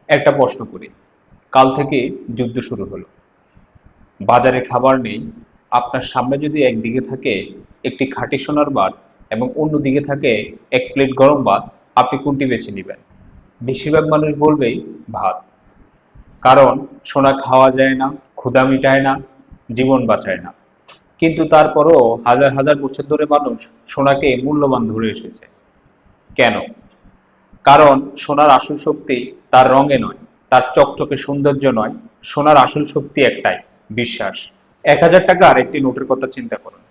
একটা প্রশ্ন করি, কাল থেকে যুদ্ধ শুরু হলো, বাজারে খাবার নেই, আপনার সামনে যদি একদিকে থাকে একটি খাঁটি সোনার বার এবং অন্যদিকে থাকে এক প্লেট গরম ভাত, আপনি কোনটি বেছে নেবেন? বেশিরভাগ মানুষ বলবেই ভাত। কারণ সোনা খাওয়া যায় না, ক্ষুধা মিটায় না, জীবন বাঁচায় না। কিন্তু তারপরও হাজার হাজার বছর ধরে মানুষ সোনাকে মূল্যবান ধরে এসেছে। কেন? কারণ সোনার আসল শক্তি তার রঙে নয়, তার চকচকে সৌন্দর্য নয়। সোনার আসল শক্তি একটাই, বিশ্বাস। ১,০০০ টাকার একটি নোটের কথা চিন্তা করুন।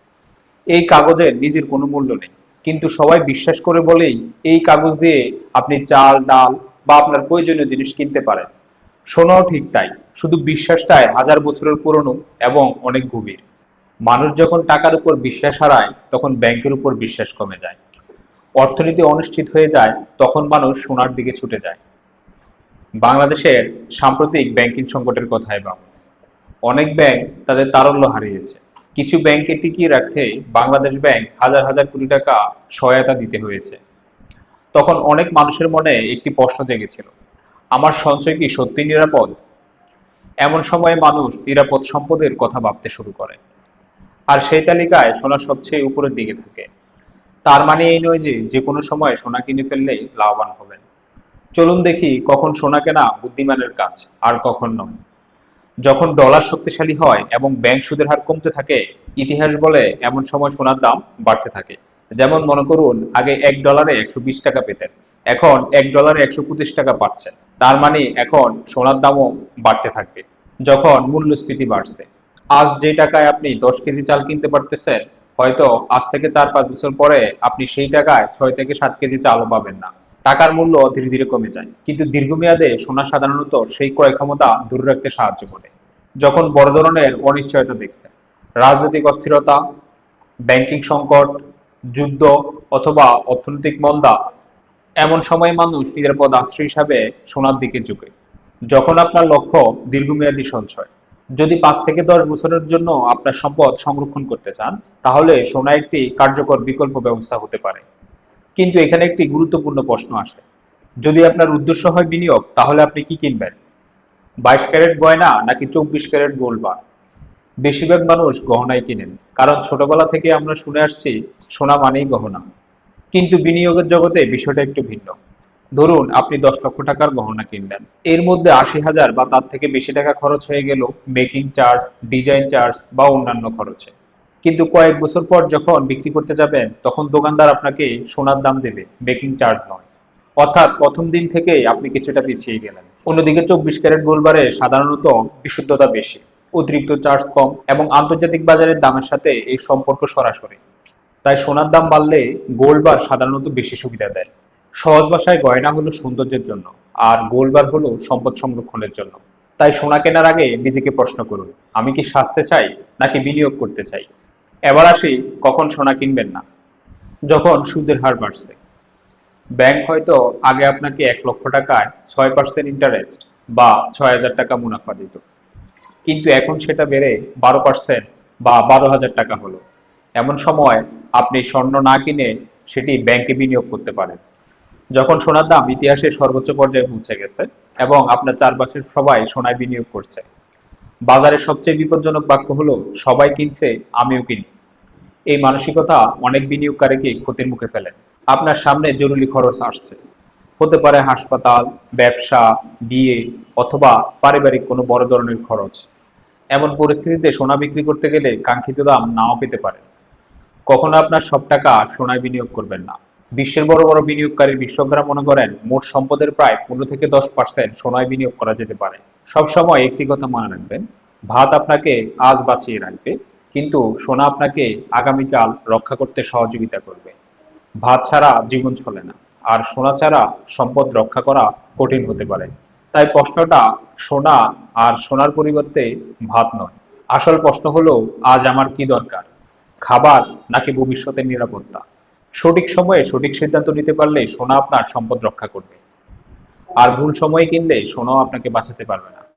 এই কাগজের নিজের কোনো মূল্য নেই, কিন্তু সবাই বিশ্বাস করে বলেই এই কাগজ দিয়ে আপনি চাল, ডাল বা আপনার প্রয়োজনীয় জিনিস কিনতে পারেন। সোনাও ঠিক তাই, শুধু বিশ্বাসটাই হাজার বছরের পুরনো এবং অনেক গভীর। মানুষ যখন টাকার উপর বিশ্বাস হারায়, তখন ব্যাংকের উপর বিশ্বাস কমে যায়। অর্থনীতি অনিশ্চিত হয়ে যায়, তখন মানুষ সোনার দিকে ছুটে যায়। বাংলাদেশের সাম্প্রতিক ব্যাংকিং সংকটের কথাই ভাবুন। অনেক ব্যাংক তাদের তারল্য হারিয়েছে। কিছু ব্যাংকে টিকিয়ে রাখতে বাংলাদেশ ব্যাংক হাজার হাজার কোটি টাকা সহায়তা দিতে হয়েছে। তখন অনেক মানুষের মনে একটি প্রশ্ন জেগেছিল, আমার সঞ্চয় কি সত্যি নিরাপদ? এমন সময়ে মানুষ নিরাপদ সম্পদের কথা ভাবতে শুরু করে। আর সেই তালিকায় সোনা সবচেয়ে উপরের দিকে থাকে। তার মানে এই নয় যে যে কোনো সময় সোনা কিনে ফেললেই লাভবান হবেন। চলুন দেখি কখন সোনা কেনা বুদ্ধিমানের কাজ আর কখন নয়। যখন ডলার শক্তিশালী হয় এবং ব্যাংক সুদের হার কমতে থাকে, ইতিহাস বলে এমন সময় সোনার দাম বাড়তে থাকে। যেমন মনে করুন, আগে $1 120 টাকা পেতেন, এখন $1 125 টাকা পাচ্ছেন। তার মানে এখন সোনার দামও বাড়তে থাকবে যখন মূল্যস্ফীতি বাড়ছে। আজ যে টাকায় আপনি 10 কেজি চাল কিনতে পারতেছেন, হয়তো আজ থেকে 4-5 বছর পরে আপনি সেই টাকায় 6 থেকে 7 কেজি চালও পাবেন না। টাকার মূল্য ধীরে ধীরে কমে যায়, কিন্তু দীর্ঘমেয়াদে সোনা সাধারণত সেই ক্রয় ক্ষমতা ধরে রাখতে সাহায্য করে। যখন বড় ধরনের অনিশ্চয়তা দেখছেন, রাজনৈতিক অস্থিরতা, ব্যাংকিং সংকট, যুদ্ধ অথবা অর্থনৈতিক মন্দা, এমন সময় মানুষ নিরাপদ আশ্রয় হিসাবে সোনার দিকে ঝুঁকে। যখন আপনার লক্ষ্য দীর্ঘমেয়াদী সঞ্চয়, যদি 5 থেকে 10 বছরের জন্য আপনার সম্পদ সংরক্ষণ করতে চান, তাহলে সোনা একটি কার্যকর বিকল্প ব্যবস্থা হতে পারে। কিন্তু এখানে একটি গুরুত্বপূর্ণ প্রশ্ন আসে, যদি আপনার উদ্দেশ্য হয় বিনিয়োগ, তাহলে আপনি কি কিনবেন? 22 ক্যারেট গয়না নাকি 24 ক্যারেট গোল্ড বার? বেশিরভাগ মানুষ গহনাই কিনেন, কারণ ছোটবেলা থেকে আমরা শুনে আসছি সোনা মানেই গহনা। কিন্তু বিনিয়োগের জগতে বিষয়টা একটু ভিন্ন। ধরুন আপনি 10 লক্ষ টাকার গহনা কিনলেন, এর মধ্যে 80,000 বা তার থেকে বেশি টাকা খরচ হয়ে গেল মেকিং চার্জ, ডিজাইন চার্জ বা অন্যান্য খরচে। কিন্তু কয়েক বছর পর যখন বিক্রি করতে যাবেন, তখন দোকানদার আপনাকে সোনার দাম দেবে, মেকিং চার্জ নয়। অর্থাৎ প্রথম দিন থেকেই আপনি কিছুটা পিছিয়ে গেলেন। অন্যদিকে 24 ক্যারেট গোল্ডবারে সাধারণত বিশুদ্ধতা বেশি, অতিরিক্ত চার্জ কম এবং আন্তর্জাতিক বাজারের দামের সাথে এই সম্পর্ক সরাসরি। তাই সোনার দাম বাড়লে গোল্ড বার সাধারণত বেশি সুবিধা দেয়। সহজ ভাষায় গয়না হলো সৌন্দর্যের জন্য, আর গোল্ড বার হলো সম্পদ সংরক্ষণের জন্য। তাই সোনা কেনার আগে নিজেকে প্রশ্ন করুন, আমি কি সাজতে চাই নাকি বিনিয়োগ করতে চাই? এবার আসি, কখন সোনা কিনবেন না। যখন সুদের হার বাড়ছে। ব্যাংক হয়তো আগে আপনাকে 1 লক্ষ টাকায় 6% ইন্টারেস্ট বা 6,000 টাকা মুনাফা দিত, কিন্তু এখন সেটা বেড়ে 12% বা 12,000 টাকা হলো। এমন সময় আপনি স্বর্ণ না কিনে সেটি ব্যাংকে বিনিয়োগ করতে পারেন। যখন সোনার দাম ইতিহাসের সর্বোচ্চ পর্যায়ে পৌঁছে গেছে এবং আপনার চারপাশের সবাই সোনায় বিনিয়োগ করছে। বাজারে সবচেয়ে বিপজ্জনক বাক্য হলো, সবাই কিনছে আমিও কিনি। এই মানসিকতা অনেক বিনিয়োগকারীকে ক্ষতির মুখে ফেলে। আপনার সামনে জরুরি খরচ আসছে, হতে পারে হাসপাতাল, ব্যবসা, বিয়ে অথবা পারিবারিক কোনো বড় ধরনের খরচ। এমন পরিস্থিতিতে সোনা বিক্রি করতে গেলে কাঙ্ক্ষিত দাম নাও পেতে পারে। কখনো আপনার সব টাকা সোনায় বিনিয়োগ করবেন না। বিশ্বের বড় বড় বিনিয়োগকারী বিশেষজ্ঞরা মনে করেন মোট সম্পদের প্রায় 15 থেকে 10% সোনায় বিনিয়োগ করা যেতে পারে। সবসময় একটি কথা মনে রাখবেন, ভাত আপনাকে আজ বাঁচিয়ে রাখবে, কিন্তু সোনা আপনাকে আগামীকাল রক্ষা করতে সহযোগিতা করবে। ভাত ছাড়া জীবন চলে না, আর সোনা ছাড়া সম্পদ রক্ষা করা কঠিন হতে পারে। তাই প্রশ্নটা সোনা আর সোনার পরিবর্তে ভাত নয়। আসল প্রশ্ন হলো, আজ আমার কি দরকার, খাবার নাকি ভবিষ্যতের নিরাপত্তা? সঠিক সময়ে সঠিক সিদ্ধান্ত নিতে পারলে সোনা আপনার সম্পদ রক্ষা করবে, আর ভুল সময়ে কিনলে সোনাও আপনাকে বাঁচাতে পারবে না।